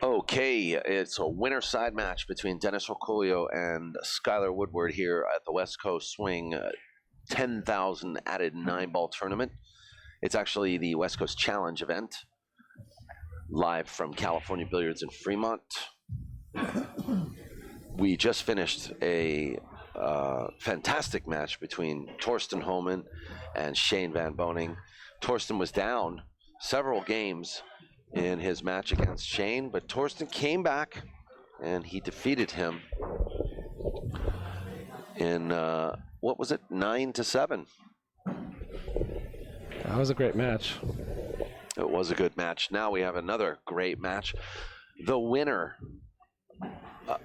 Okay, it's a winner side match between Dennis ORCOLLO and Skyler WOODWARD here at the West Coast Swing 10,000 added 9-ball tournament. It's actually the West Coast Challenge event, live from California Billiards in Fremont. We just finished a fantastic match between Torsten Homan and Shane Van Boning. Torsten was down several games in his match against Shane, but Torsten came back and he defeated him in what was it, 9-7. That was a great match. It was a good match. Now we have another great match. The winner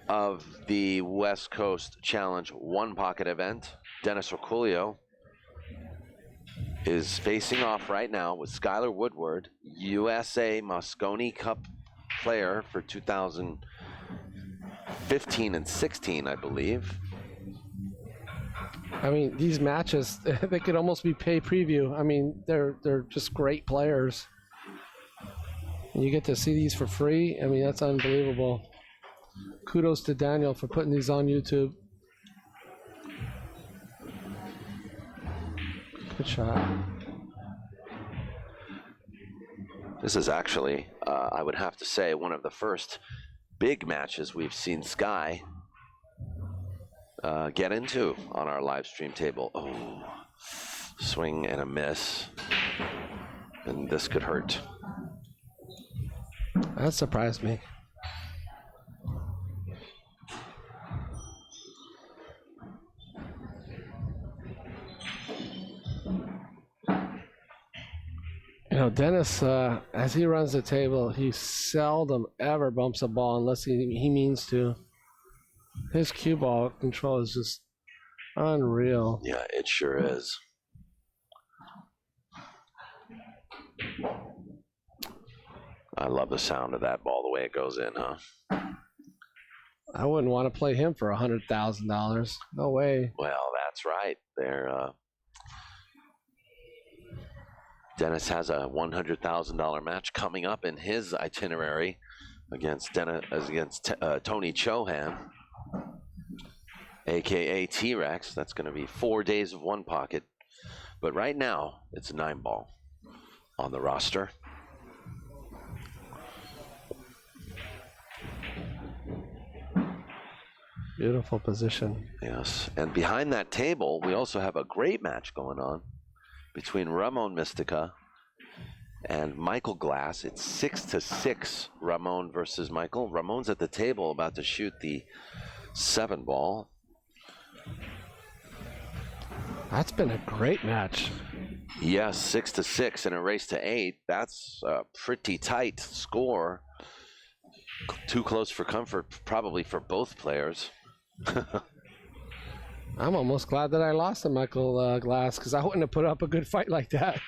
of the West Coast Challenge One Pocket event, Dennis ORCOLLO, is facing off right now with Skyler WOODWARD, USA Mosconi Cup player for 2015 and 16, I believe. I mean, these matches, they could almost be pay preview. I mean, they're just great players. And you get to see these for free. I mean, that's unbelievable. Kudos to Daniel for putting these on YouTube. Good shot. This is actually, I would have to say, one of the first big matches we've seen Sky get into on our live stream table. Oh, swing and a miss. And this could hurt. That surprised me. You know, Dennis, as he runs the table, he seldom ever bumps a ball unless he means to. His cue ball control is just unreal. Yeah, it sure is. I love the sound of that ball, the way it goes in, huh? I wouldn't want to play him for $100,000. No way. Well, that's right. Dennis has a $100,000 match coming up in his itinerary against Tony Chohan, aka T-Rex. That's going to be 4 days of one pocket. But right now, it's a 9-ball on the roster. Beautiful position. Yes, and behind that table, we also have a great match going on between Ramon Mystica and Michael Glass. It's 6-6, Ramon versus Michael. Ramon's at the table about to shoot the 7-ball. That's been a great match. Yes, 6-6 in a race to 8. That's a pretty tight score. Too close for comfort, probably for both players. I'm almost glad that I lost to Michael Glass, because I wouldn't have put up a good fight like that.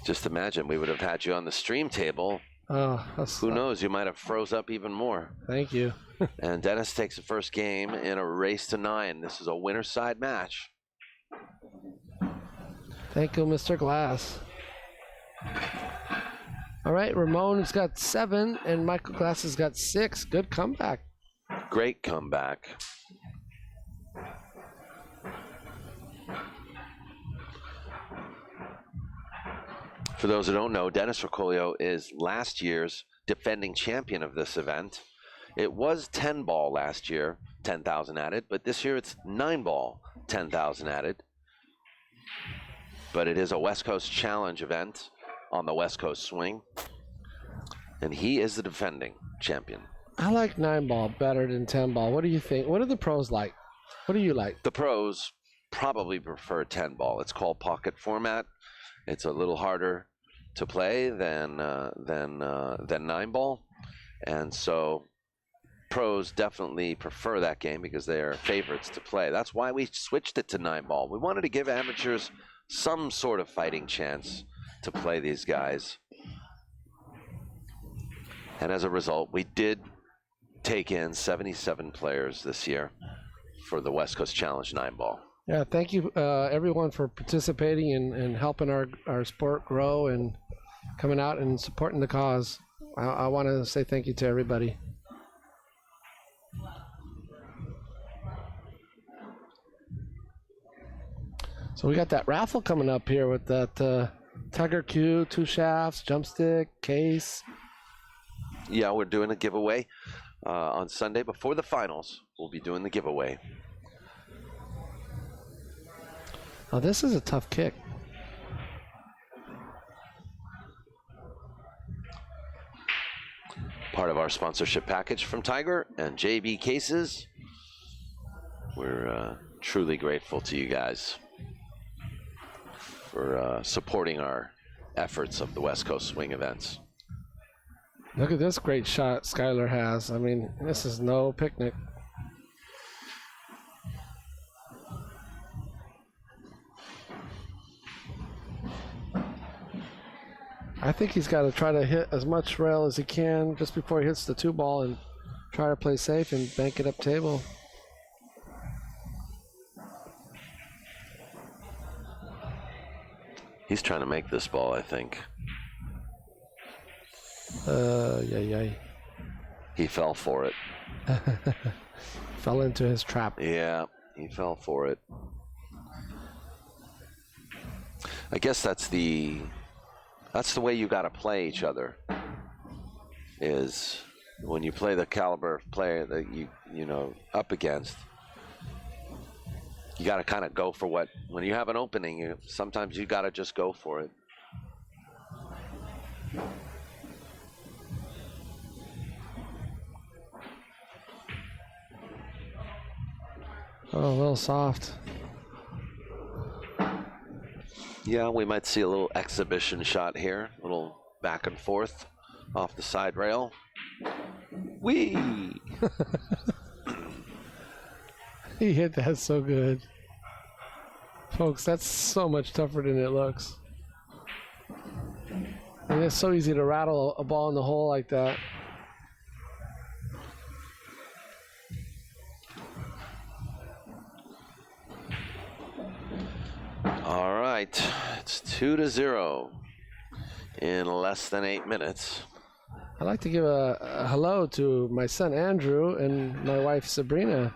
Just imagine, we would have had you on the stream table. Oh, who knows? You might have froze up even more. Thank you. And Dennis takes the first game in a race to 9. This is a winner side match. Thank you, Mr. Glass. All right, Ramon's got 7, and Michael Glass has got 6. Good comeback. Great comeback. For those who don't know, Dennis ORCOLLO is last year's defending champion of this event. It was 10-ball last year, 10,000 added, but this year it's 9-ball, 10,000 added. But it is a West Coast Challenge event on the West Coast Swing, and he is the defending champion. I like 9-ball better than 10-ball. What do you think? What are the pros like? What do you like? The pros probably prefer 10-ball. It's called pocket format. It's a little harder to play than 9-ball, and so pros definitely prefer that game because they are favorites to play. That's why we switched it to 9-ball. We wanted to give amateurs some sort of fighting chance to play these guys, and as a result, we did take in 77 players this year for the West Coast Challenge 9-ball. Yeah, thank you everyone for participating and helping our sport grow and coming out and supporting the cause. I want to say thank you to everybody. So we got that raffle coming up here with that Tiger Q, 2 shafts, jump stick, case. Yeah, we're doing a giveaway on Sunday before the finals. We'll be doing the giveaway. Oh, this is a tough kick. Part of our sponsorship package from Tiger and JB Cases. We're truly grateful to you guys for supporting our efforts of the West Coast Swing events. Look at this great shot Skyler has. I mean, this is no picnic. I think he's got to try to hit as much rail as he can just before he hits the 2-ball and try to play safe and bank it up table. He's trying to make this ball, I think. Yay. He fell for it. Fell into his trap. Yeah, he fell for it. I guess that's the way you got to play each other. Is when you play the caliber of player that you know up against. You got to kind of go for what. When you have an opening, sometimes you got to just go for it. Oh, a little soft. Yeah, we might see a little exhibition shot here. A little back and forth off the side rail. Whee! He hit that so good. Folks, that's so much tougher than it looks. And it's so easy to rattle a ball in the hole like that. All right, it's 2-0 in less than 8 minutes. I'd like to give a hello to my son Andrew and my wife Sabrina.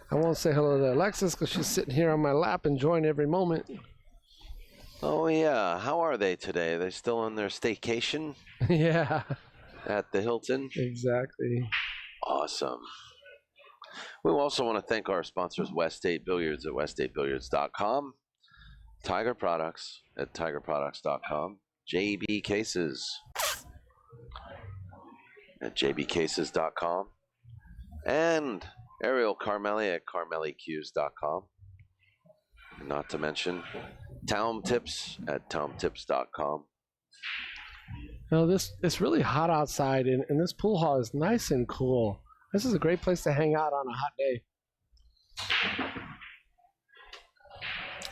I won't say hello to Alexis because she's sitting here on my lap enjoying every moment. Oh yeah, how are they today? Are they still on their staycation Yeah, at the Hilton? exactly. Awesome. We also want to thank our sponsors, West State Billiards at weststatebilliards.com, Tiger Products at tigerproducts.com, JB Cases at jbcases.com, and Ariel Carmelli at carmelliqs.com. Not to mention Town Tips at towntips.com. You know, it's really hot outside, and this pool hall is nice and cool. This is a great place to hang out on a hot day.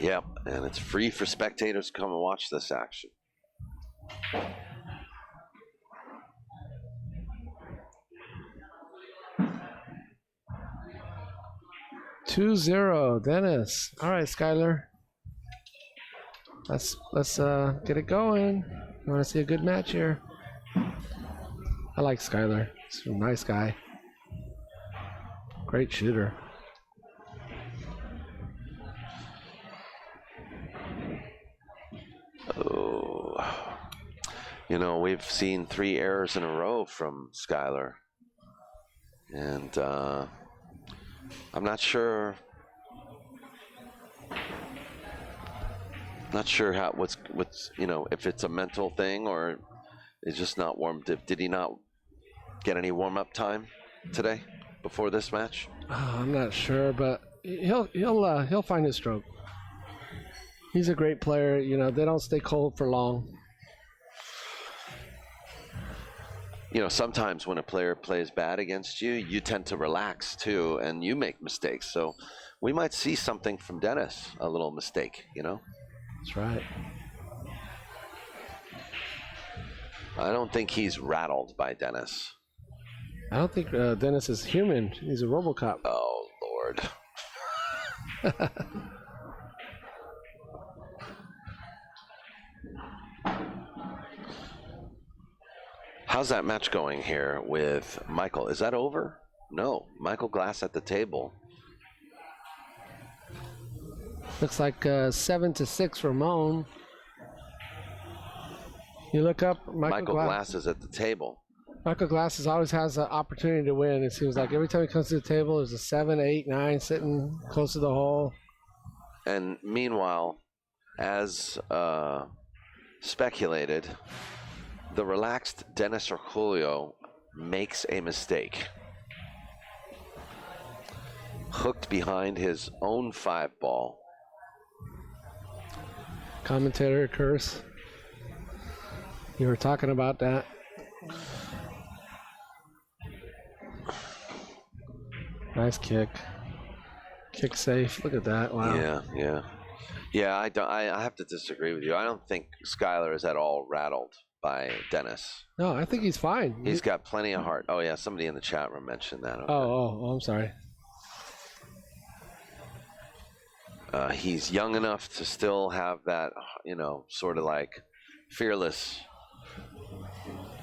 Yep, and it's free for spectators to come and watch this action. Two zero, Dennis. All right, Skyler. Let's get it going. I want to see a good match here. I like Skyler. He's a nice guy. Great shooter. Oh, you know, we've seen 3 errors in a row from Skyler, and I'm not sure. Not sure how what's you know, if it's a mental thing or it's just not warmed. Did he not get any warm up time today before this match? Oh, I'm not sure, but he'll find his stroke. He's a great player. You know, they don't stay cold for long. You know, sometimes when a player plays bad against you, you tend to relax too, and you make mistakes. So we might see something from Dennis, a little mistake, you know? That's right. I don't think he's rattled by Dennis. I don't think Dennis is human. He's a RoboCop. Oh, Lord. How's that match going here with Michael? Is that over? No. Michael Glass at the table. Looks like 7-6 Ramon. You look up Michael Glass is at the table. Michael Glass always has an opportunity to win. It seems like every time he comes to the table, there's a 7, 8, 9 sitting close to the hole. And meanwhile, as speculated, the relaxed Dennis ORCOLLO makes a mistake. Hooked behind his own 5-ball. Commentator curse. You were talking about that. Nice kick. Kick safe. Look at that. Wow. Yeah. I have to disagree with you. I don't think Skyler is at all rattled by Dennis. No, I think he's fine. He's got plenty of heart. Oh yeah, somebody in the chat room mentioned that. Okay. Oh, I'm sorry. He's young enough to still have that, sort of like fearless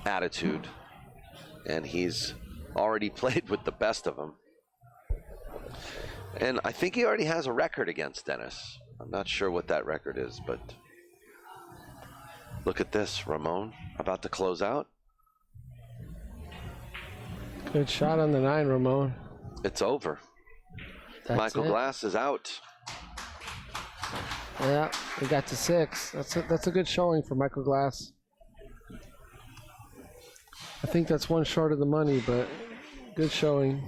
attitude, and he's already played with the best of them. And I think he already has a record against Dennis. I'm not sure what that record is, but look at this, Ramon, about to close out. Good shot on the 9, Ramon. It's over. Michael Glass is out. Yeah, we got to 6. That's a good showing for Michael Glass. I think that's one short of the money, but good showing.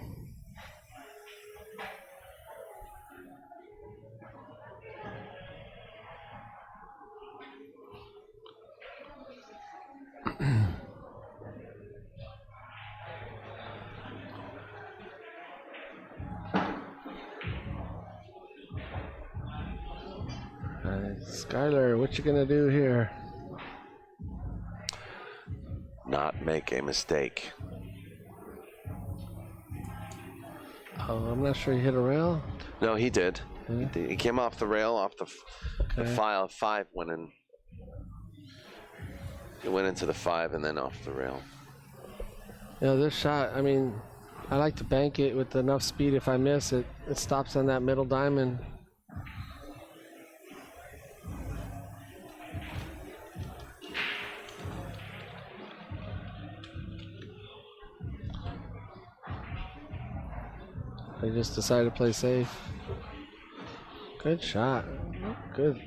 Skyler, what you gonna do here? Not make a mistake. Oh, I'm not sure he hit a rail. No, he did. He came off the rail, off the file. 5 went in. It went into the 5 and then off the rail. Yeah, this shot, I mean, I like to bank it with enough speed. If I miss it, it stops on that middle diamond. I just decided to play safe. Good shot. Good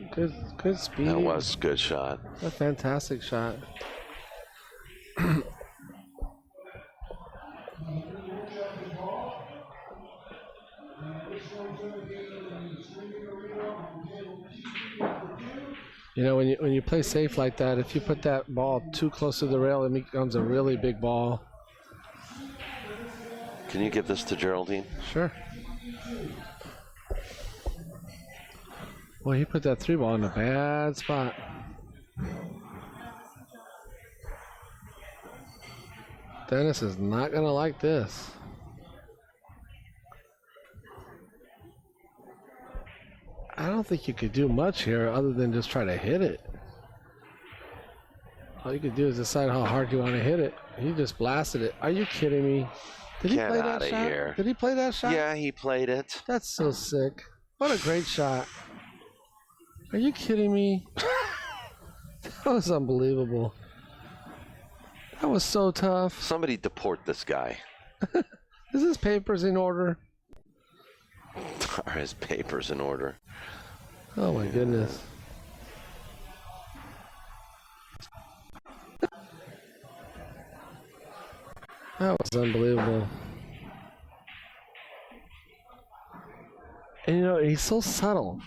speed. That was a good shot. A fantastic shot. You know, when you play safe like that, if you put that ball too close to the rail, it becomes a really big ball. Can you give this to Geraldine? Sure. Well, he put that 3 ball in a bad spot. Dennis is not going to like this. I don't think you could do much here other than just try to hit it. All you could do is decide how hard you want to hit it. He just blasted it. Are you kidding me? Did he play that shot? Here. Did he play that shot? Yeah, he played it. That's so sick. What a great shot. Are you kidding me? That was unbelievable. That was so tough. Somebody deport this guy. Is his papers in order? Are his papers in order? Oh my goodness. That was unbelievable. And you know, he's so subtle.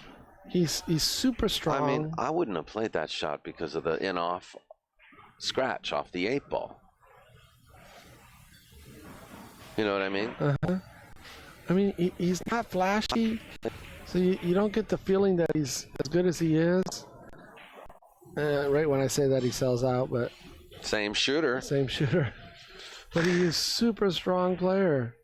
He's super strong. I mean, I wouldn't have played that shot because of the in-off scratch off the 8 ball. You know what I mean? Uh-huh. I mean, he's not flashy, so you don't get the feeling that he's as good as he is. Right when I say that, he sells out, but... Same shooter. Same shooter. But he is a super strong player.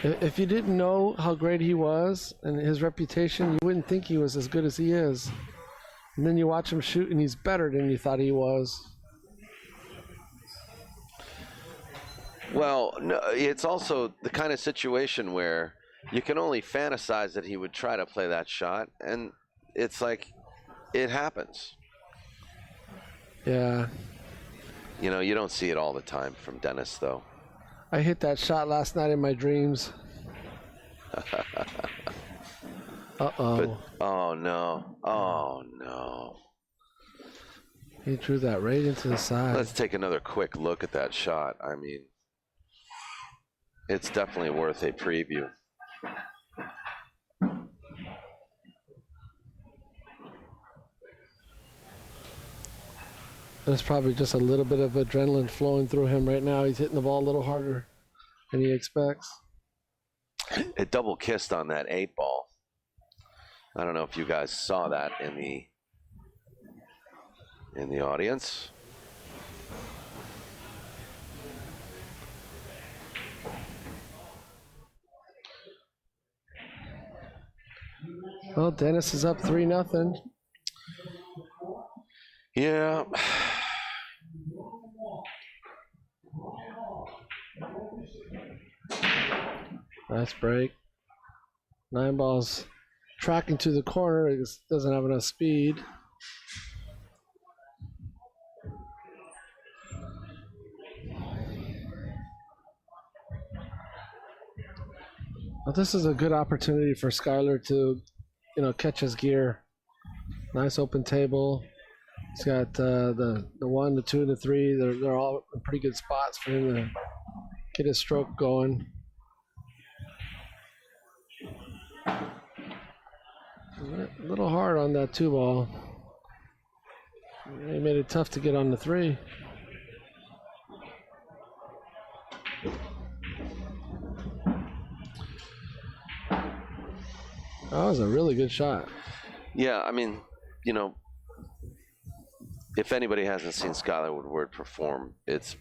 If you didn't know how great he was and his reputation, you wouldn't think he was as good as he is. And then you watch him shoot, and he's better than you thought he was. Well, no, it's also the kind of situation where you can only fantasize that he would try to play that shot, and it's like it happens. Yeah. You know, you don't see it all the time from Dennis, though. I hit that shot last night in my dreams. Uh-oh. But, oh, no. Oh, no. He drew that right into the side. Let's take another quick look at that shot. I mean, it's definitely worth a preview. There's probably just a little bit of adrenaline flowing through him right now. He's hitting the ball a little harder than he expects. It double kissed on that 8 ball. I don't know if you guys saw that in the audience. Well, Dennis is up 3-0. Yeah. Nice break. 9 balls tracking to the corner. It just doesn't have enough speed. Well, this is a good opportunity for Skyler to, catch his gear. Nice open table. He's got the 1, the 2, and the 3. They're all in pretty good spots for him to get his stroke going. A little hard on that 2 ball. He made it tough to get on the 3. That was a really good shot. Yeah, I mean, if anybody hasn't seen Skyler Woodward perform, it's,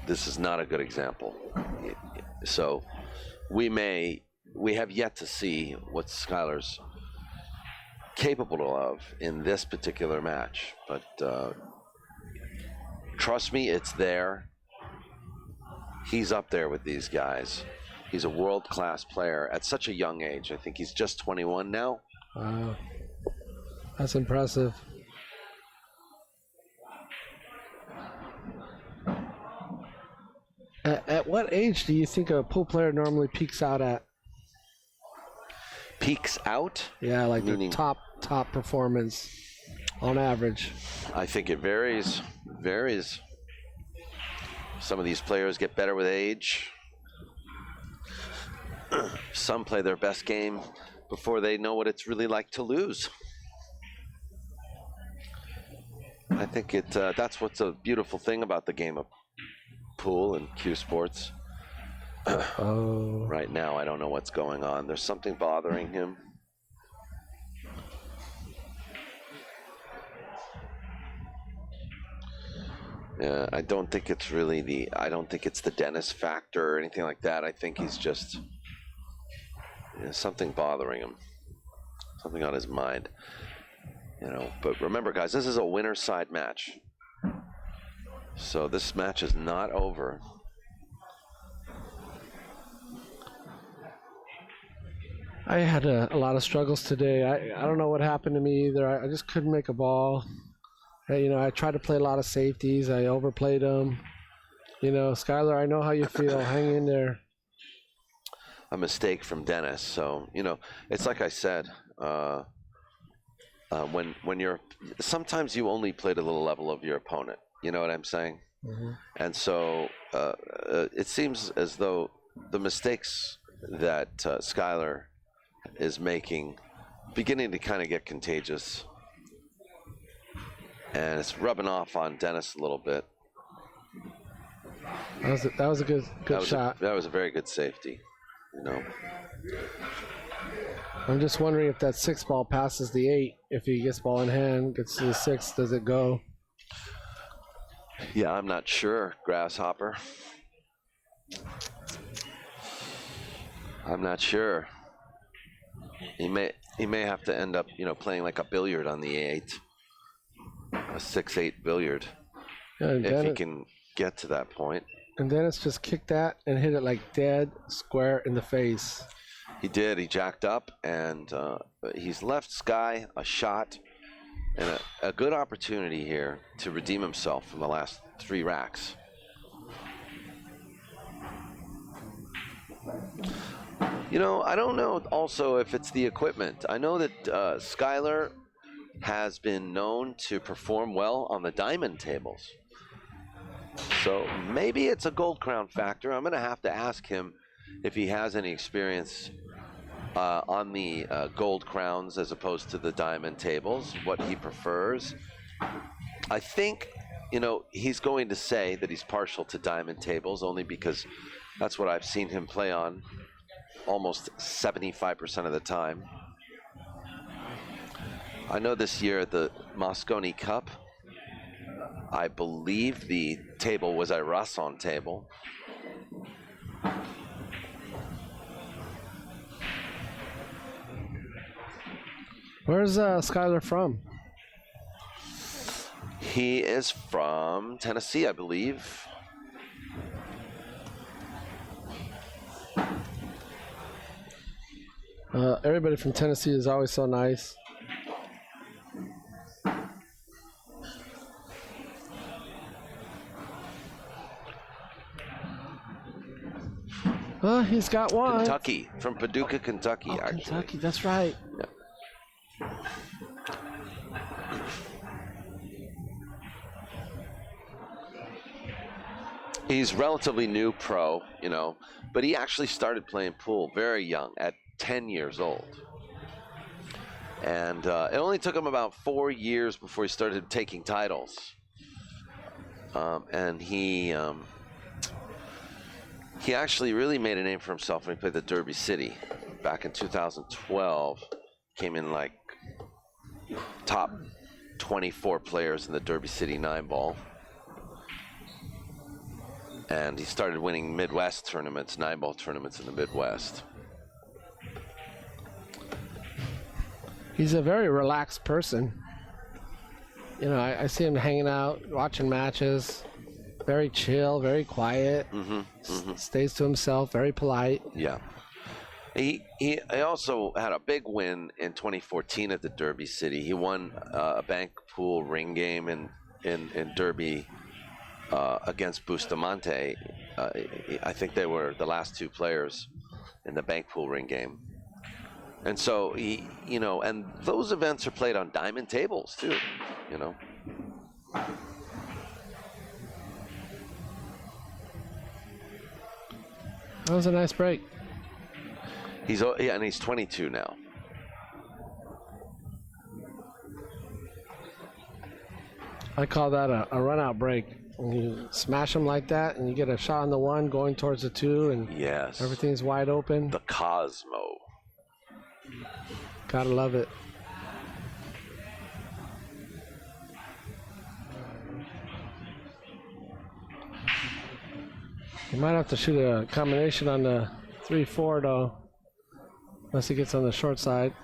this is not a good example. So we have yet to see what Skyler's capable of in this particular match. But trust me, it's there. He's up there with these guys. He's a world-class player at such a young age. I think he's just 21 now. Wow. That's impressive. At what age do you think a pool player normally peaks out at? Peaks out? Yeah, like the top performance on average. I think it varies. Some of these players get better with age. Some play their best game before they know what it's really like to lose. I think that's what's a beautiful thing about the game of pool and Q Sports. Right now, I don't know what's going on. There's something bothering him. Yeah, I don't think it's really I don't think it's the Dennis factor or anything like that. I think he's just something bothering him, something on his mind. But remember, guys, this is a winner's side match. So this match is not over. I had a lot of struggles today. I don't know what happened to me either. I just couldn't make a ball. I tried to play a lot of safeties. I overplayed them. Skyler, I know how you feel. Hang in there. A mistake from Dennis. So, it's like I said, when you're, sometimes you only play to the level of your opponent. You know what I'm saying? Mm-hmm. And so it seems as though the mistakes that Skyler is making beginning to kind of get contagious. And it's rubbing off on Dennis a little bit. That was a good shot. That was a very good safety. I'm just wondering if that 6 ball passes the 8. If he gets ball in hand, gets to the 6, does it go? Yeah, I'm not sure, Grasshopper. I'm not sure. He may have to end up, playing like a billiard on the 8, a 6-8 billiard, if he can get to that point. And Dennis just kicked that and hit it like dead square in the face. He did. He jacked up, and he's left Sky a shot and a good opportunity here to redeem himself from the last 3 racks. I don't know also if it's the equipment. I know that Skyler has been known to perform well on the diamond tables. So maybe it's a gold crown factor. I'm going to have to ask him if he has any experience on the gold crowns as opposed to the diamond tables, what he prefers. I think, he's going to say that he's partial to diamond tables only because that's what I've seen him play on almost 75% of the time. I know this year at the Moscone Cup, I believe the table was a Rasson table. Where's Skyler from? He is from Tennessee, I believe. Everybody from Tennessee is always so nice. He's got one. Kentucky, from Paducah, Kentucky, actually. Kentucky, that's right. Yeah. He's relatively new pro, but he actually started playing pool very young, at 10 years old. And it only took him about 4 years before he started taking titles. And he actually really made a name for himself when he played the Derby City back in 2012. Came in like top 24 players in the Derby City 9-ball. And he started winning Midwest tournaments, 9-ball tournaments in the Midwest. He's a very relaxed person. I see him hanging out, watching matches. Very chill, very quiet. Stays to himself, very polite. Yeah. He also had a big win in 2014 at the Derby City. He won a bank pool ring game in Derby against Bustamante. I think they were the last 2 players in the bank pool ring game. And so and those events are played on diamond tables too, That was a nice break. And he's 22 now. I call that a run-out break. When you smash them like that, and you get a shot on the 1 going towards the 2, and yes, everything's wide open. The Cosmo. Gotta love it. You might have to shoot a combination on the 3-4 though, unless he gets on the short side.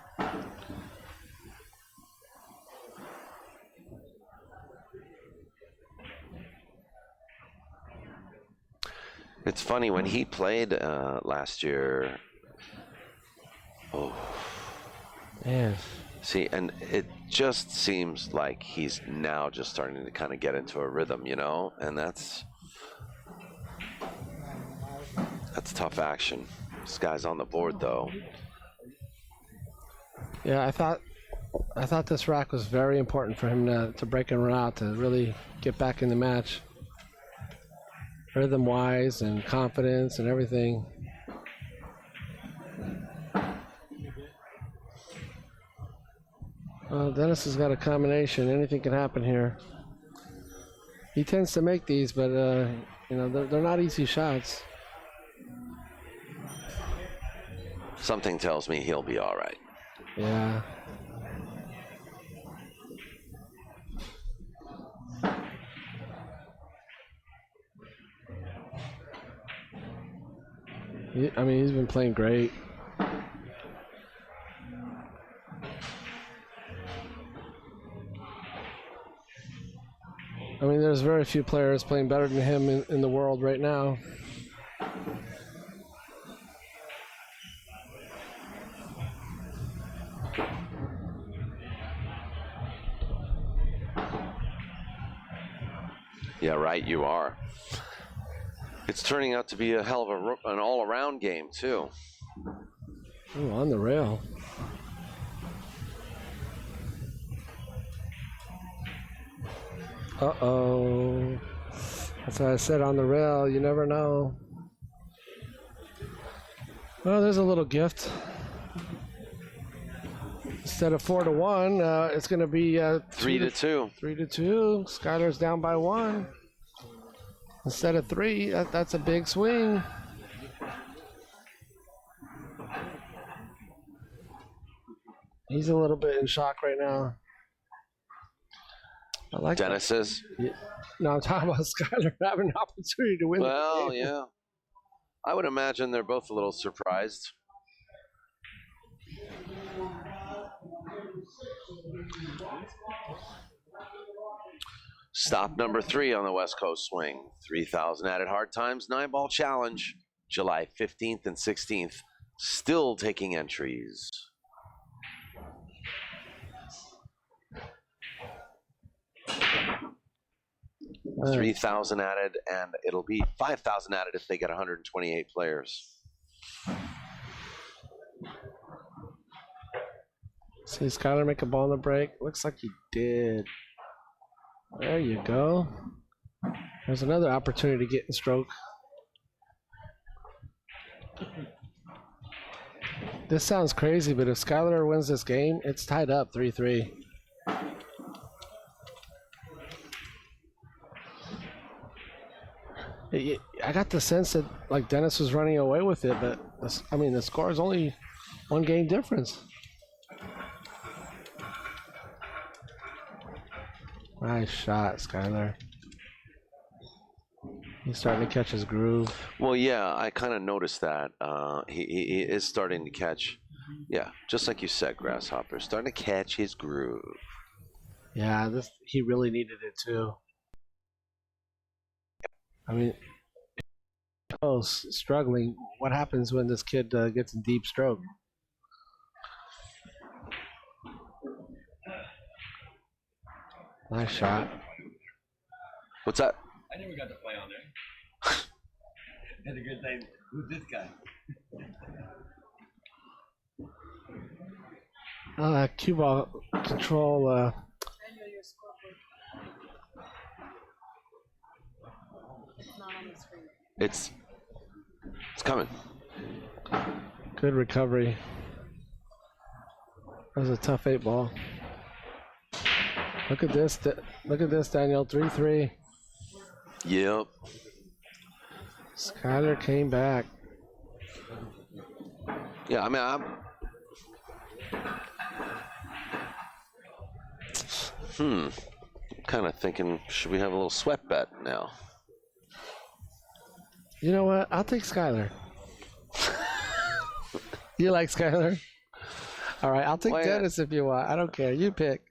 It's funny, when he played last year. Oh. Man. See, and it just seems like he's now just starting to kind of get into a rhythm, and that's tough action. This guy's on the board, though. Yeah, I thought this rack was very important for him to break and run out, to really get back in the match. Rhythm-wise and confidence and everything. Dennis has got a combination. Anything can happen here. He tends to make these, but they're not easy shots. Something tells me he'll be all right. Yeah. He's been playing great. I mean, there's very few players playing better than him in the world right now. Yeah, right, you are. It's turning out to be a hell of an all-around game, too. Ooh, on the rail. Uh-oh. That's what I said, on the rail. You never know. Well, there's a little gift. Instead of 4-1, it's going to be 3-2. 3-2. Skyler's down by 1. Instead of 3, that's a big swing. He's a little bit in shock right now. I like Dennis that. is. Yeah. No, I'm talking about Skyler having an opportunity to win. Well, the game. yeah. I would imagine they're both a little surprised. Stop number 3 on the West Coast swing. 3,000 added hard times, 9-ball challenge, July 15th and 16th. Still taking entries. Uh, 3,000 added, and it'll be 5,000 added if they get 128 players. See Skyler make a ball in the break? Looks like he did. There you go. There's another opportunity to get in stroke. This sounds crazy, but if Skyler wins this game, it's tied up 3-3. I got the sense that like Dennis was running away with it, but I mean the score is only 1 game difference. Nice shot, Skyler. He's starting to catch his groove. Well, yeah, I kind of noticed that. He is starting to catch, yeah, just like you said, Grasshopper, starting to catch his groove. Yeah, he really needed it too. I mean, struggling. What happens when this kid gets in deep stroke? Nice shot. What's that? I never got to play on there. Had a good time. Who's this guy? Cue ball control. It's coming. Good recovery. That was a tough 8-ball. Look at this. Look at this, Daniel. 3-3. Yep. Skyler came back. Yeah, I mean, I'm kind of thinking, should we have a little sweat bet now? You know what? I'll take Skyler. You like Skyler? All right, I'll take Dennis if you want. I don't care. You pick.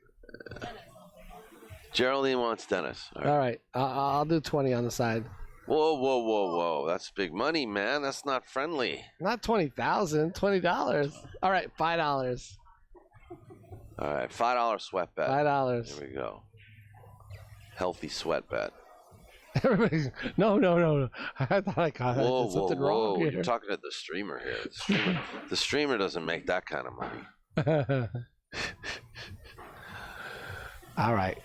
Geraldine wants Dennis. All right. I'll do 20 on the side. Whoa, whoa, whoa, whoa. That's big money, man. That's not friendly. Not 20,000, $20. All right, $5. All right, $5 sweat bet. $5. There we go. Healthy sweat bet. Everybody, no. I thought I got Whoa, something whoa, wrong whoa. here. You're talking to the streamer here. The streamer doesn't make that kind of money. All right.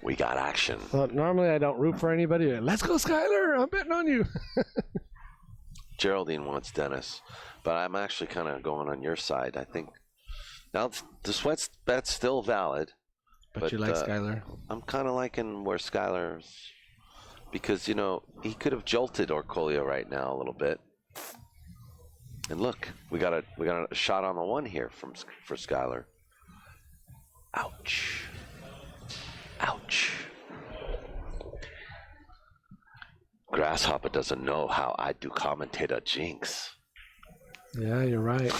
We got action. Well, normally I don't root for anybody. Let's go, Skyler. I'm betting on you. Geraldine wants Dennis, but I'm actually kind of going on your side. I think now the sweat bet's still valid. But you like Skyler. I'm kind of liking where Skyler's, because, you know, he could have jolted ORCOLLO right now a little bit. And look, we got a shot on the 1 here for Skyler. Ouch. Ouch. Grasshopper doesn't know how I do commentator jinx. Yeah, you're right.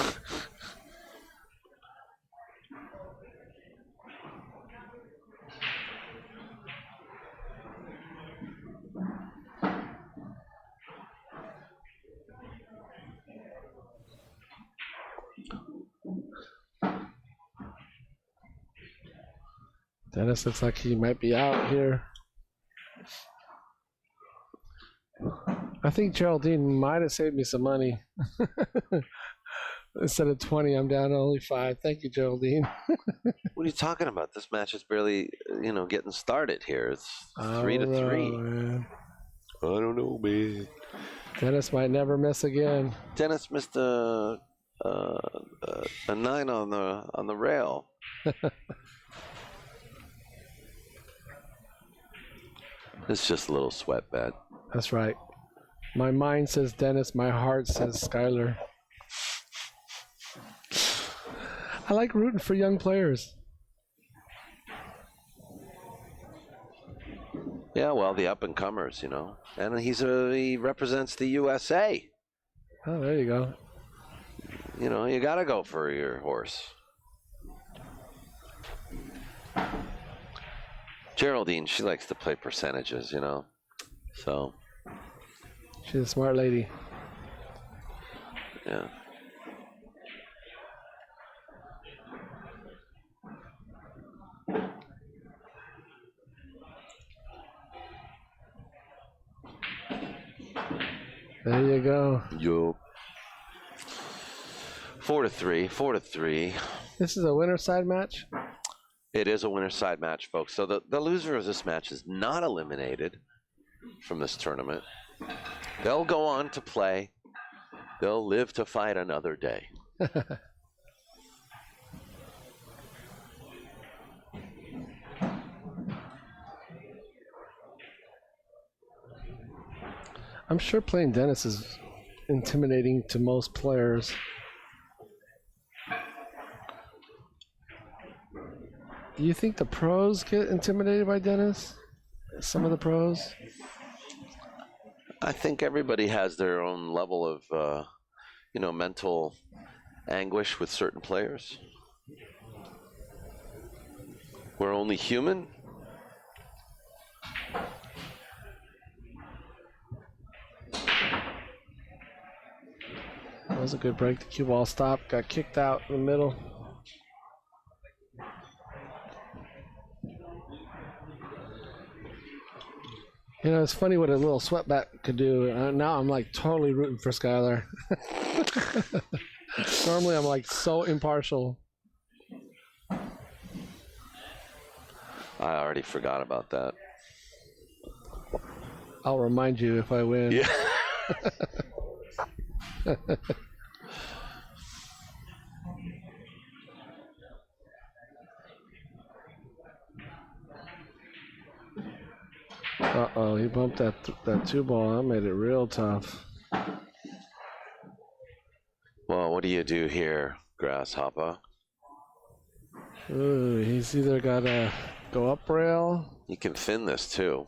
Dennis looks like he might be out here. I think Geraldine might have saved me some money. Instead of 20, I'm down to only 5. Thank you, Geraldine. What are you talking about? This match is barely, getting started here. It's 3-3. Man. I don't know, man. Dennis might never miss again. Dennis missed a 9 on the rail. It's just a little sweat bet. That's right. My mind says Dennis. My heart says Skyler. I like rooting for young players. Yeah, well, the up and comers, and he represents the USA. Oh, there you go. You got to go for your horse. Geraldine, she likes to play percentages, so. She's a smart lady. Yeah. There you go. Yup. 4-3. This is a winner side match? It is a winner side match, folks. So the loser of this match is not eliminated from this tournament. They'll go on to play. They'll live to fight another day. I'm sure playing Dennis is intimidating to most players. Do you think the pros get intimidated by Dennis? Some of the pros? I think everybody has their own level of, mental anguish with certain players. We're only human. That was a good break. The cue ball stopped, got kicked out in the middle. It's funny what a little sweat bet could do. Now I'm like totally rooting for Skyler. Normally I'm like so impartial. I already forgot about that. I'll remind you if I win. Yeah. Uh-oh, he bumped that 2 ball. That made it real tough. Well, what do you do here, Grasshopper? Ooh, he's either got to go up rail. You can thin this too.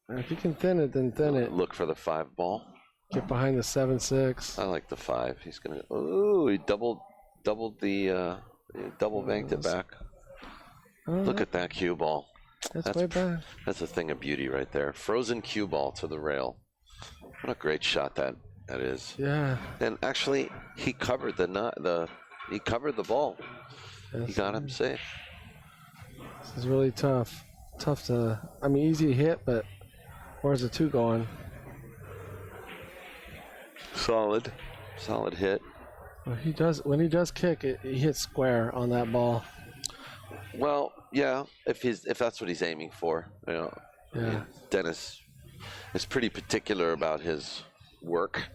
If you can thin it, then thin it. Look for the 5 ball. Get behind the 7-6. I like the 5. He's gonna. Ooh, he doubled the double banked it back. Look at that cue ball. That's way back. That's a thing of beauty right there. Frozen cue ball to the rail. What a great shot that is. Yeah. And actually, he covered he covered the ball. He got him safe. This is really tough. Easy to hit, but where's the 2 going? Solid hit. Well, when he does kick, he hits square on that ball. Well, yeah, if that's what he's aiming for, Yeah. I mean, Dennis is pretty particular about his work.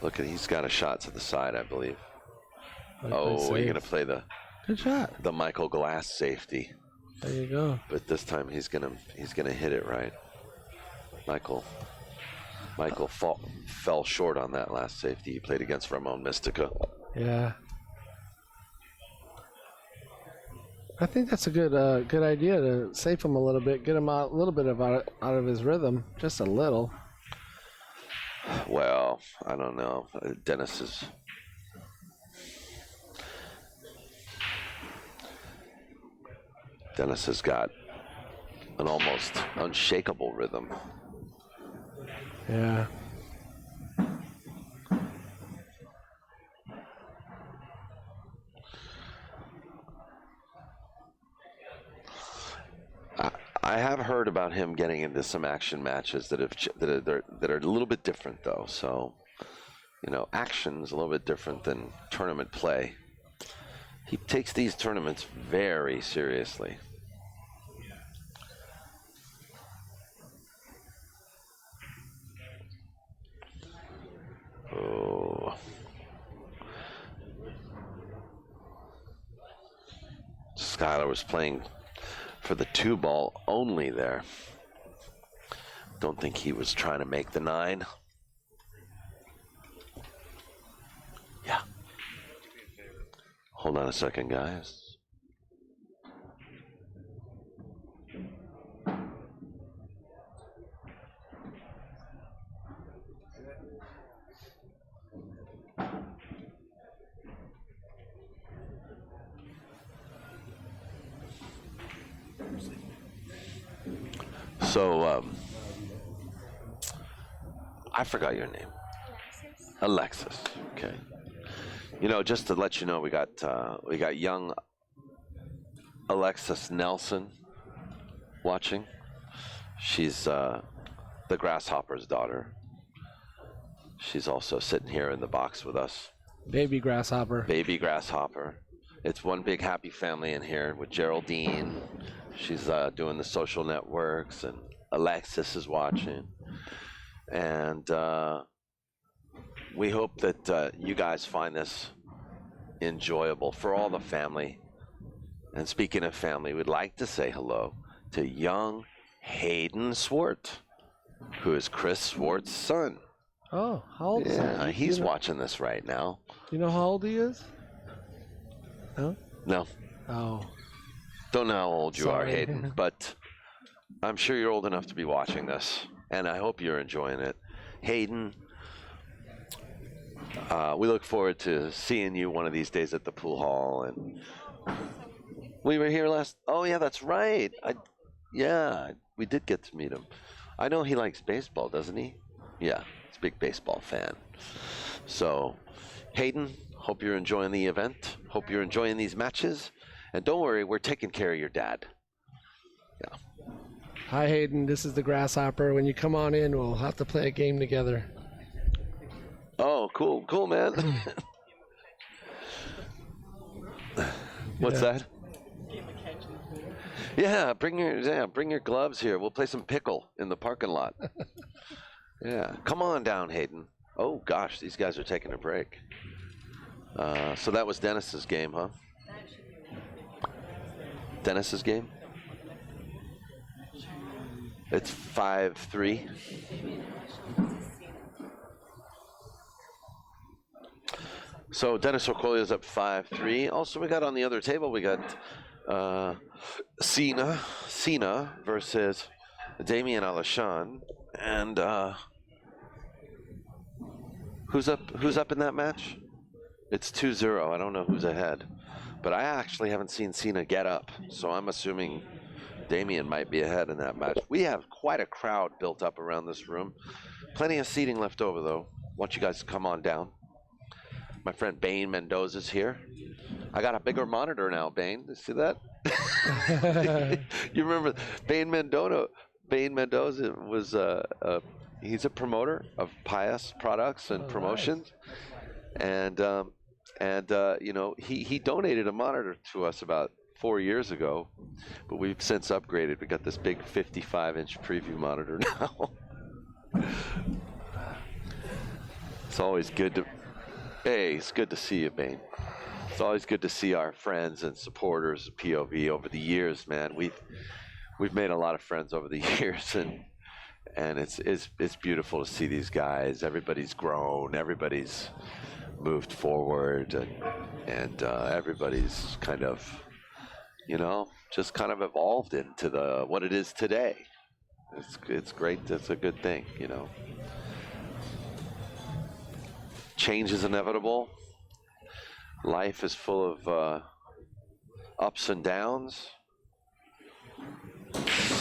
Look he's got a shot to the side, I believe. You're gonna play the good shot. The Michael Glass safety. There you go. But this time he's gonna hit it right. Michael fell short on that last safety. He played against Ramon Mystica. Yeah. I think that's a good idea to save him a little bit, get him out a little bit out of his rhythm, just a little. Well, I don't know. Dennis has got an almost unshakable rhythm. Yeah. about him getting into some action matches that are a little bit different, though. So, you know, action is a little bit different than tournament play. He takes these tournaments very seriously. Oh. Skyler was playing for the 2-ball only there. Don't think he was trying to make the 9. Yeah. Hold on a second, guys. So, I forgot your name. Alexis. Okay. You know, just to let you know, we got young Alexis Nelson watching. She's the Grasshopper's daughter. She's also sitting here in the box with us. Baby Grasshopper. Baby Grasshopper. It's one big happy family in here with Geraldine. She's doing the social networks, and Alexis is watching. And we hope that you guys find this enjoyable for all the family. And speaking of family, we'd like to say hello to young Hayden Swart, who is Chris Swart's son. Oh, how old is he? Yeah, he's watching this right now. You know how old he is? No? No. Oh. Don't know how old you are, Sorry. Hayden, but I'm sure you're old enough to be watching this, and I hope you're enjoying it. Hayden, we look forward to seeing you one of these days at the pool hall. And we were here last. Oh yeah, that's right. Yeah, we did get to meet him. I know he likes baseball, doesn't he? Yeah, he's a big baseball fan. So, Hayden, hope you're enjoying the event. Hope you're enjoying these matches. And don't worry, we're taking care of your dad. Yeah. Hi, Hayden. This is the Grasshopper. When you come on in, we'll have to play a game together. Oh, cool, man. What's that? Yeah, bring your gloves here. We'll play some pickle in the parking lot. Yeah, come on down, Hayden. Oh gosh, these guys are taking a break. So that was Dennis's game, huh? Dennis's game? It's 5-3. So Dennis O'Collier is up 5-3. Also, we got on the other table, we got Cena versus Damien Alashon. And who's up in that match? It's 2-0. I don't know who's ahead. But I actually haven't seen Cena get up, so I'm assuming Damien might be ahead in that match. We have quite a crowd built up around this room. Plenty of seating left over, though. Want you guys to come on down. My friend Bane Mendoza's here. I got a bigger monitor now, Bane. You see that? You remember Bane Mendoza? Bane Mendoza was he's a promoter of Pius products and promotions, nice. And you know, he donated a monitor to us about 4 years ago, but we've since upgraded. We got this big 55-inch preview monitor now. It's always good to. Hey, it's good to see you, Bane. It's always good to see our friends and supporters of POV over the years, man. We've made a lot of friends over the years, and it's beautiful to see these guys. Everybody's grown, everybody's moved forward, and everybody's kind of, you know, just kind of evolved into what it is today. It's great. It's a good thing, you know. Change is inevitable. Life is full of ups and downs.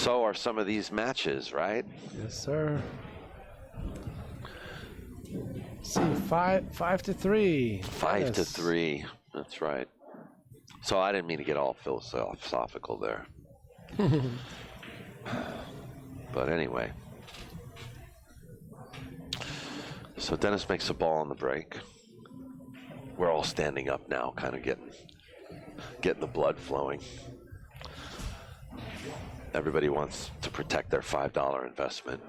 So are some of these matches, right? Yes, sir. See, 5-3. 5-3. That's right. So I didn't mean to get all philosophical there. But anyway. So Dennis makes a ball on the break. We're all standing up now, kind of getting the blood flowing. Everybody wants to protect their $5 investment.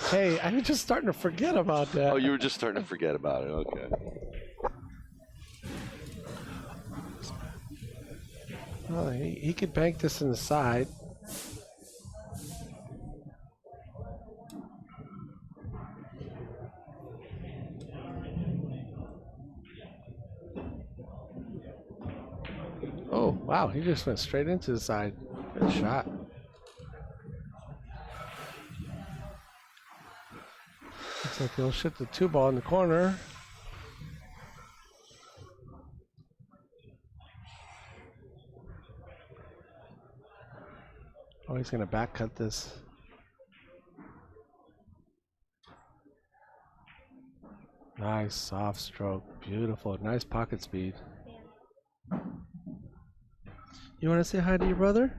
Hey, I'm just starting to forget about that. Oh, you were just starting to forget about it. Okay. Oh, he could bank this in the side. Oh, wow, he just went straight into the side. Good shot. Looks like he'll shoot the 2-ball in the corner. Oh, he's going to back cut this. Nice soft stroke. Beautiful. Nice pocket speed. You want to say hi to your brother?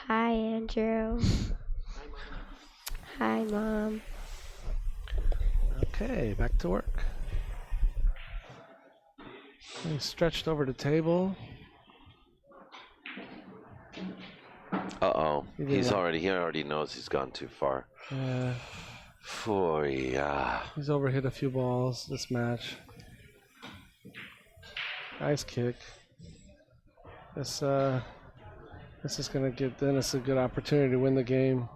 Hi, Andrew. Hi, Mom. Okay, back to work. He stretched over the table. Uh-oh. He already knows he's gone too far. He's overhit a few balls this match. Nice kick. This is gonna give Dennis a good opportunity to win the game.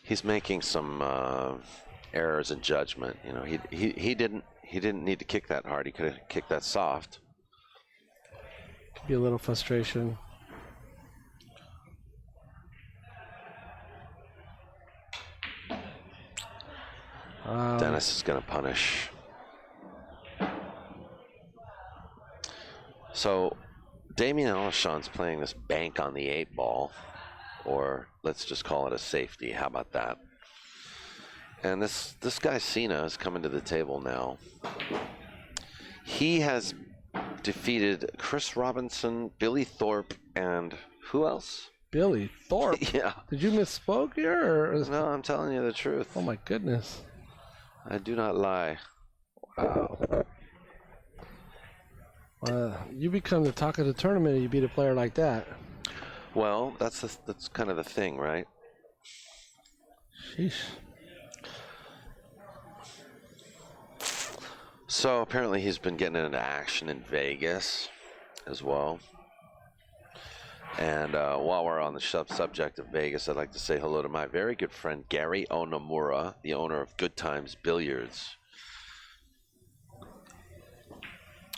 He's making some errors in judgment. You know, he didn't need to kick that hard. He could have kicked that soft. Could be a little frustration. Dennis is going to punish. So Damien Alshon's playing this bank on the 8-ball, or let's just call it a safety. How about that? And this guy Cena is coming to the table now. He has defeated Chris Robinson, Billy Thorpe, and who else? Billy Thorpe? Yeah. Did you misspoke here? Or No, I'm telling you the truth. Oh my goodness. I do not lie. Wow. You become the talk of the tournament if you beat a player like that. Well, that's kind of the thing, right? Sheesh. So apparently he's been getting into action in Vegas as well. And while we're on the subject of Vegas, I'd like to say hello to my very good friend Gary Onamura, the owner of Good Times Billiards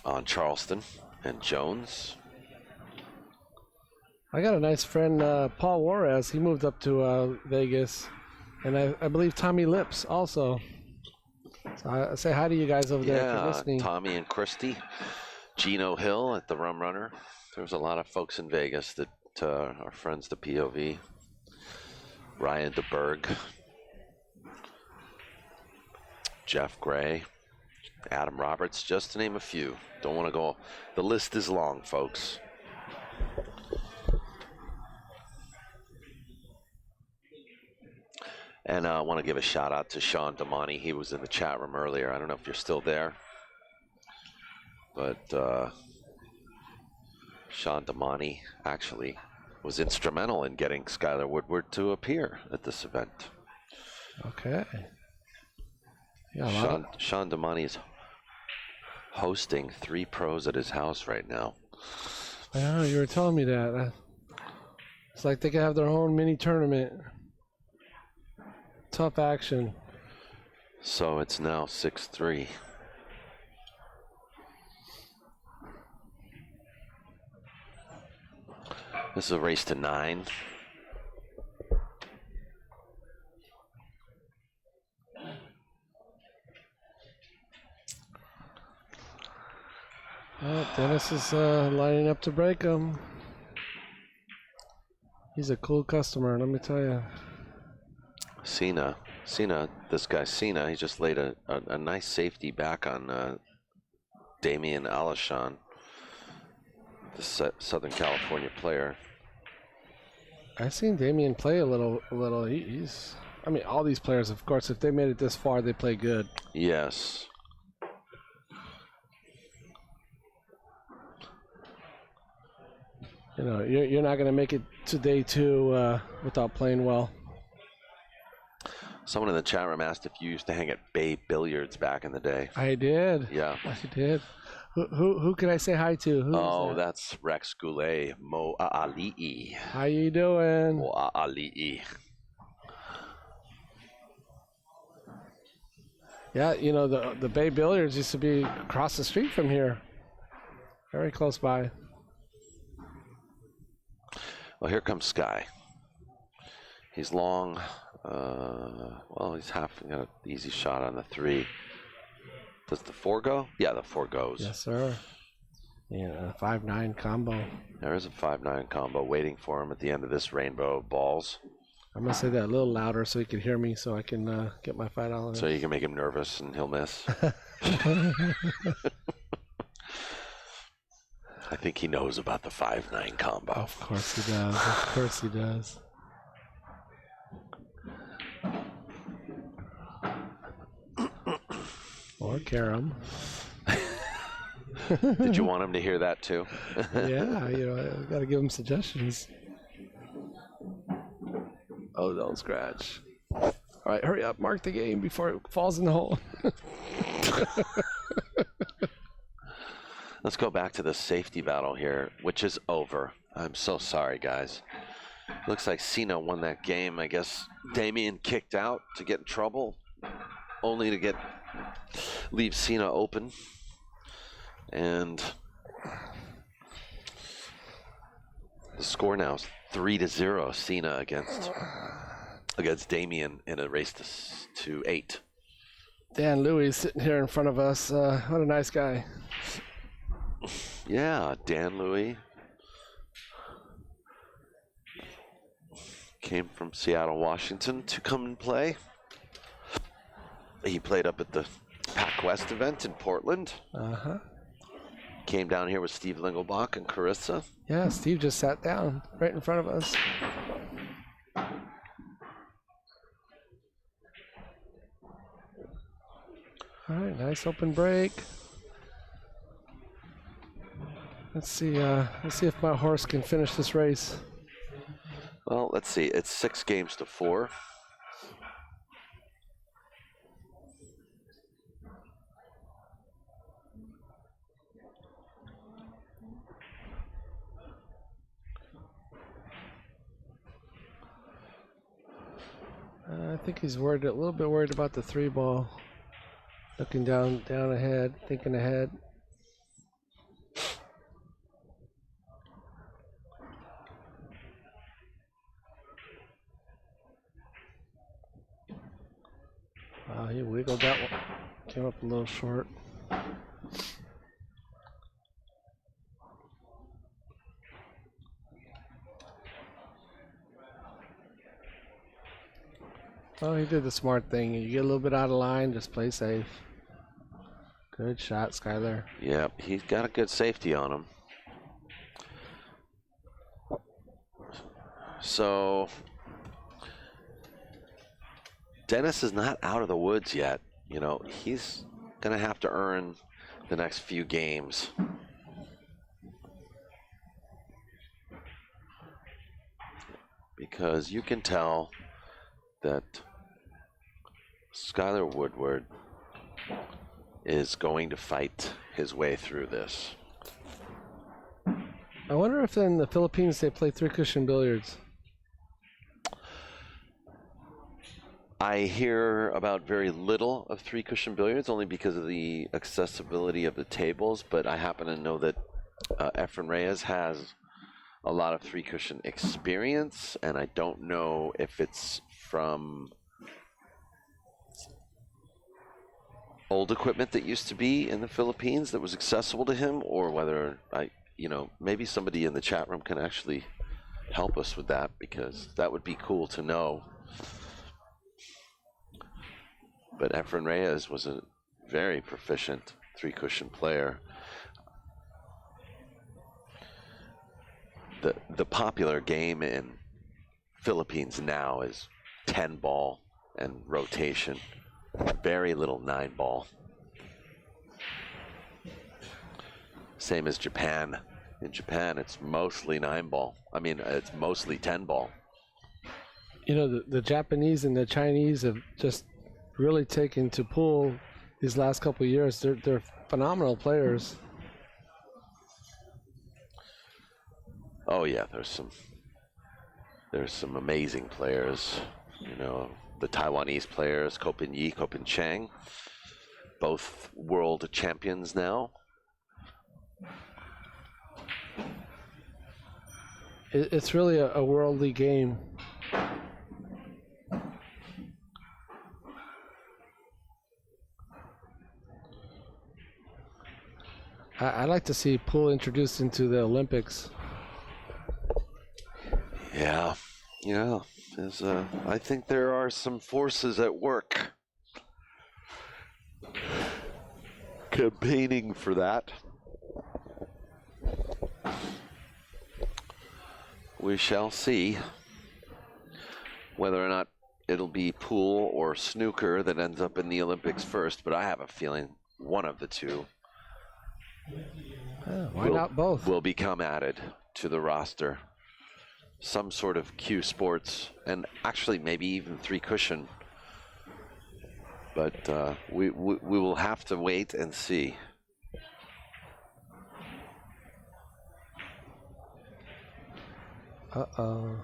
on Charleston and Jones. I got a nice friend, Paul Juarez. He moved up to Vegas. And I believe Tommy Lips also. So I say hi to you guys over there if you're listening. Tommy and Christy, Gino Hill at the Rum Runner. There's a lot of folks in Vegas that are friends to POV. Ryan DeBerg, Jeff Gray, Adam Roberts, just to name a few. Don't want to go. The list is long, folks. And I want to give a shout out to Sean Damani. He was in the chat room earlier. I don't know if you're still there. But Sean Damani actually was instrumental in getting Skyler Woodward to appear at this event. Okay. Yeah, Sean Damani is hosting 3 pros at his house right now. I know, you were telling me that. It's like they could have their own mini tournament. Tough action. So it's now 6-3. This is a race to 9. Well, Dennis is lining up to break him. He's a cool customer, let me tell you. Cena, this guy Cena, he just laid a nice safety back on Damian Alashon, the Southern California player. I've seen Damien play a little. He's. I mean, all these players, of course, if they made it this far, they play good. Yes. You know, you're not going to make it to day 2 without playing well. Someone in the chat room asked if you used to hang at Bay Billiards back in the day. I did. Yeah. I did. Who can I say hi to? Who Oh, is that? that's Rex Goulet, Mo A'ali'i. How you doing? Mo A'ali'i. Yeah, you know, the Bay Billiards used to be across the street from here. Very close by. Well, here comes Sky. He's long. Well, he's got an easy shot on the 3. Does the 4 go? Yeah, the 4 goes. Yes, sir. Yeah, 5-9 combo. There is a 5-9 combo waiting for him at the end of this rainbow of balls. I'm going to say that a little louder so he can hear me so I can get my $5. So you can make him nervous and he'll miss. I think he knows about the 5-9 combo. Of course he does. Of course he does. Or carom. Did you want him to hear that too? Yeah, you know, I got to give him suggestions. Oh, don't scratch. All right, hurry up. Mark the game before it falls in the hole. Let's go back to the safety battle here, which is over. I'm so sorry, guys. Looks like Cena won that game. I guess Damien kicked out to get in trouble, only to leave Cena open. And the score now is 3-0. Cena against Damien in a race to 8. Dan Louis sitting here in front of us. What a nice guy. Yeah, Dan Louis came from Seattle, Washington to come and play. He played up at the Pac West event in Portland. Uh-huh. Came down here with Steve Lingelbach and Carissa. Yeah, Steve just sat down right in front of us. All right, nice open break. Let's see if my horse can finish this race. Well, let's see. It's 6-4. I think he's a little bit worried about the 3 ball. Looking down ahead, thinking ahead. Wow, he wiggled that one. Came up a little short. Oh, he did the smart thing. You get a little bit out of line, just play safe. Good shot, Skyler. Yep, he's got a good safety on him. So Dennis is not out of the woods yet. You know, he's going to have to earn the next few games. Because you can tell that Skyler Woodward is going to fight his way through this. I wonder if in the Philippines they play 3-cushion billiards. I hear about very little of 3-cushion billiards, only because of the accessibility of the tables, but I happen to know that Efren Reyes has a lot of 3-cushion experience, and I don't know if it's from old equipment that used to be in the Philippines that was accessible to him, or whether maybe somebody in the chat room can actually help us with that, because that would be cool to know. But Efren Reyes was a very proficient 3-cushion player. the popular game in Philippines now is 10 ball and rotation. Very little 9 ball. Same as Japan. In Japan, it's mostly 9 ball. I mean, it's mostly 10 ball. You know, the Japanese and the Chinese have just really taken to pool these last couple of years. They're phenomenal players. Oh yeah, there's some amazing players. You know, the Taiwanese players, Kopin Yi, Kopin Chang, both world champions now. It's really a worldly game. I'd like to see pool introduced into the Olympics. Yeah, I think there are some forces at work campaigning for that. We shall see whether or not it'll be pool or snooker that ends up in the Olympics first, but I have a feeling one of the two Why not both? will become added to the roster. Some sort of Q Sports, and actually maybe even 3 cushion. But we will have to wait and see. Uh-oh.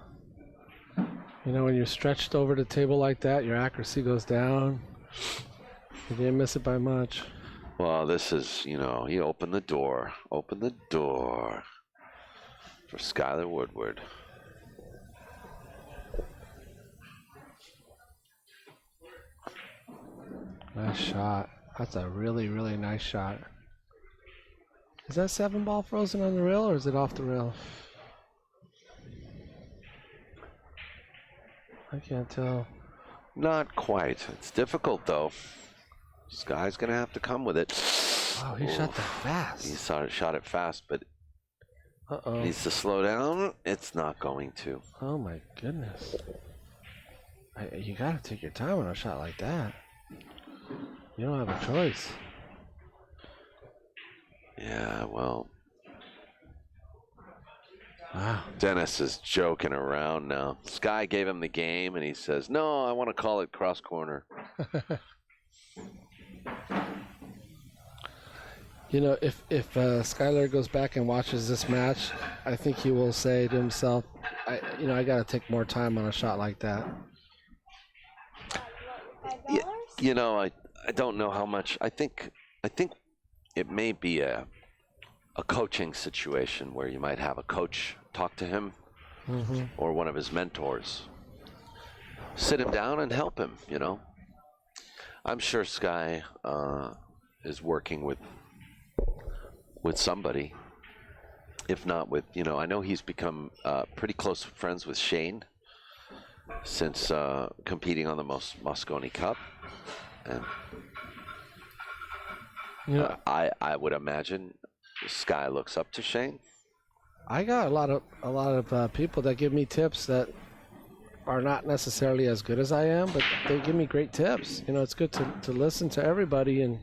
You know, when you're stretched over the table like that, your accuracy goes down. You didn't miss it by much. Well, this is, you open the door for Skyler Woodward. Nice shot. That's a really, really nice shot. Is that 7 ball frozen on the rail, or is it off the rail? I can't tell. Not quite. It's difficult, though. Sky's going to have to come with it. Wow, he shot that fast. He shot it fast, but needs to slow down. It's not going to. Oh, my goodness. You got to take your time on a shot like that. You don't have a choice. Yeah, well. Wow. Dennis is joking around now. Sky gave him the game, and he says, "No, I want to call it cross corner." You know, if Skyler goes back and watches this match, I think he will say to himself, I got to take more time on a shot like that. Yeah, I don't know how much. I think it may be a coaching situation where you might have a coach talk to him, or one of his mentors. Sit him down and help him, I'm sure Sky is working with somebody. If not with, I know he's become pretty close friends with Shane since competing on the Mosconi Cup. And I would imagine Sky looks up to Shane. I got a lot of people that give me tips that are not necessarily as good as I am, but they give me great tips. It's good to listen to everybody, and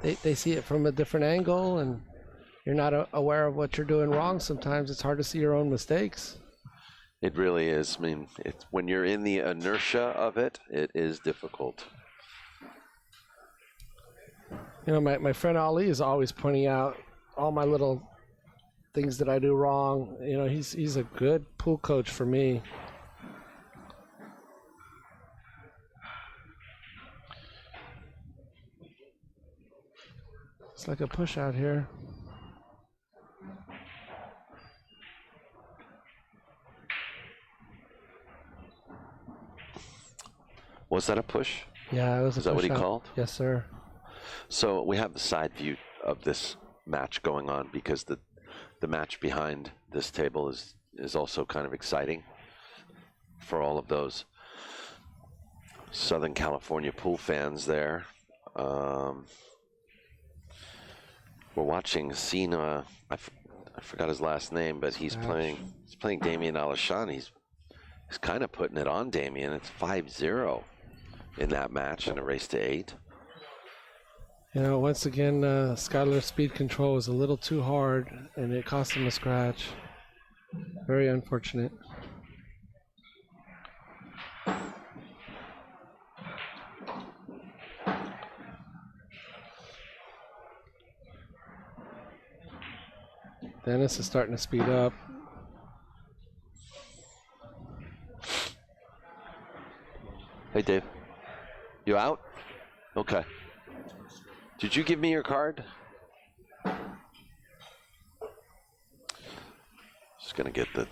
they see it from a different angle, and you're not aware of what you're doing wrong. Sometimes it's hard to see your own mistakes. It really is. I mean, when you're in the inertia of it, it is difficult. My friend Ali is always pointing out all my little things that I do wrong. He's a good pool coach for me. It's like a push out here. Was that a push? Yeah, it was a push out. Is that what he called? Yes, sir. So we have the side view of this match going on, because the match behind this table is also kind of exciting for all of those Southern California pool fans there. We're watching a scene. I I forgot his last name, but he's playing Damien Alashon. He's kind of putting it on Damien. It's 5-0 in that match in a race to 8. You know, once again, Skyler's speed control was a little too hard, and it cost him a scratch. Very unfortunate. Dennis is starting to speed up. Hey, Dave. You out? Okay. Did you give me your card? Just gonna get the...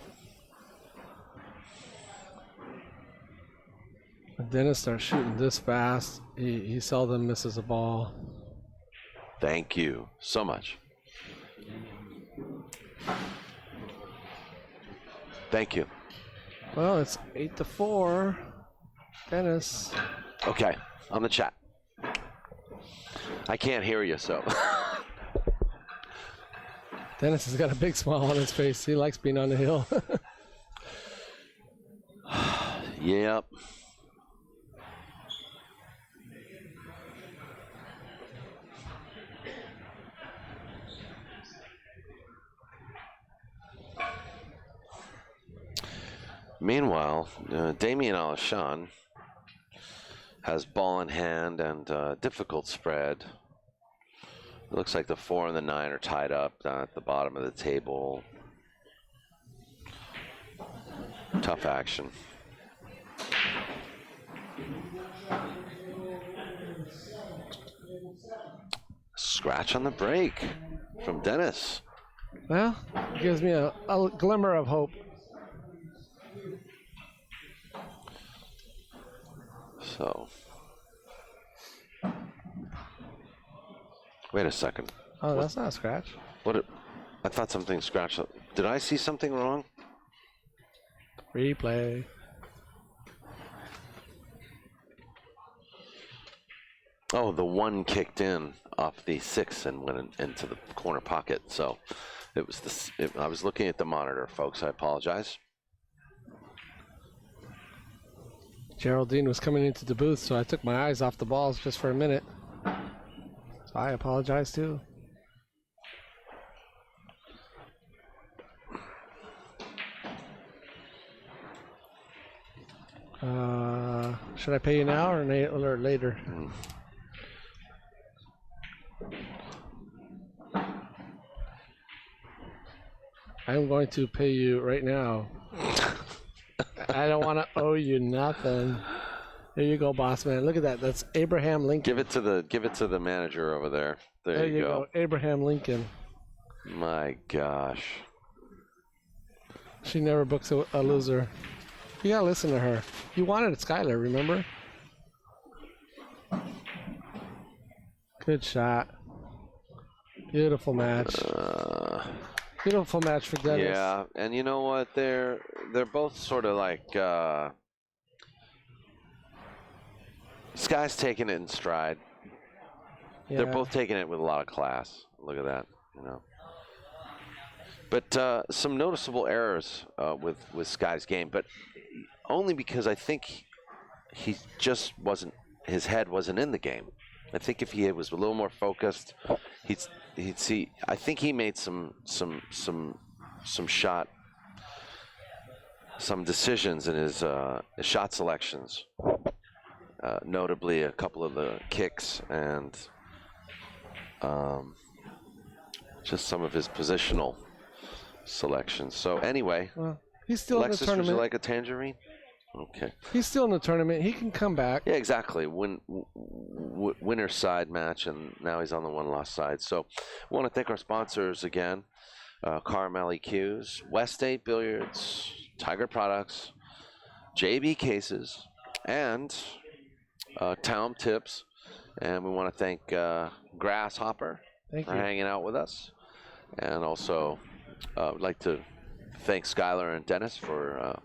When Dennis starts shooting this fast, he seldom misses a ball. Thank you so much. Thank you. Well, it's 8-4. Dennis. Okay, on the chat. I can't hear you, so. Dennis has got a big smile on his face. He likes being on the hill. Yep. Meanwhile, Damien Alashon has ball in hand and difficult spread. It looks like the 4 and the 9 are tied up down at the bottom of the table. Tough action. Scratch on the break from Dennis. Well, it gives me a glimmer of hope. So, wait a second. Oh, that's not a scratch. I thought something scratched up. Did I see something wrong? Replay. Oh, the 1 kicked in off the 6 and went into the corner pocket. So, it was I was looking at the monitor, folks. I apologize. Geraldine was coming into the booth, so I took my eyes off the balls just for a minute. So I apologize too. Should I pay you now or later? I'm going to pay you right now. I don't want to owe you nothing. Here you go, boss man. Look at that. That's Abraham Lincoln. Give it to the manager over there. There you go. Abraham Lincoln. My gosh. She never books a loser. You gotta listen to her. You wanted Skyler, remember? Good shot. Beautiful match. Beautiful match for Dennis. Yeah, and you know what? They're both sort of like Sky's taking it in stride. Yeah. They're both taking it with a lot of class. Look at that, you know. But some noticeable errors with Sky's game, but only because I think he just wasn't. His head wasn't in the game. I think if he was a little more focused, he'd see. I think he made some decisions in his shot selections. Notably, a couple of the kicks and just some of his positional selections. So anyway, Well, he's still in the Alexis, would tournament. you like a tangerine? Okay. He's still in the tournament. He can come back. Yeah, exactly. Winner side match, and now he's on the one-loss side. So I want to thank our sponsors again, Carmel EQs, West 8 Billiards, Tiger Products, JB Cases, and Town Tips. And we want to thank Grasshopper Thank for you. hanging out with us. And also I'd like to thank Skyler and Dennis for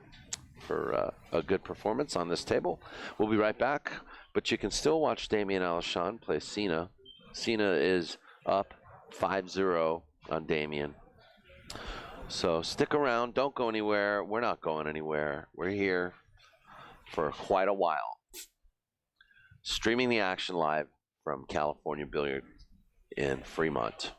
a good performance on this table. We'll be right back, but you can still watch Damien Alashon play Cena. Cena is up 5-0 on Damien. So stick around. Don't go anywhere. We're not going anywhere. We're here for quite a while. Streaming the action live from California Billiards in Fremont.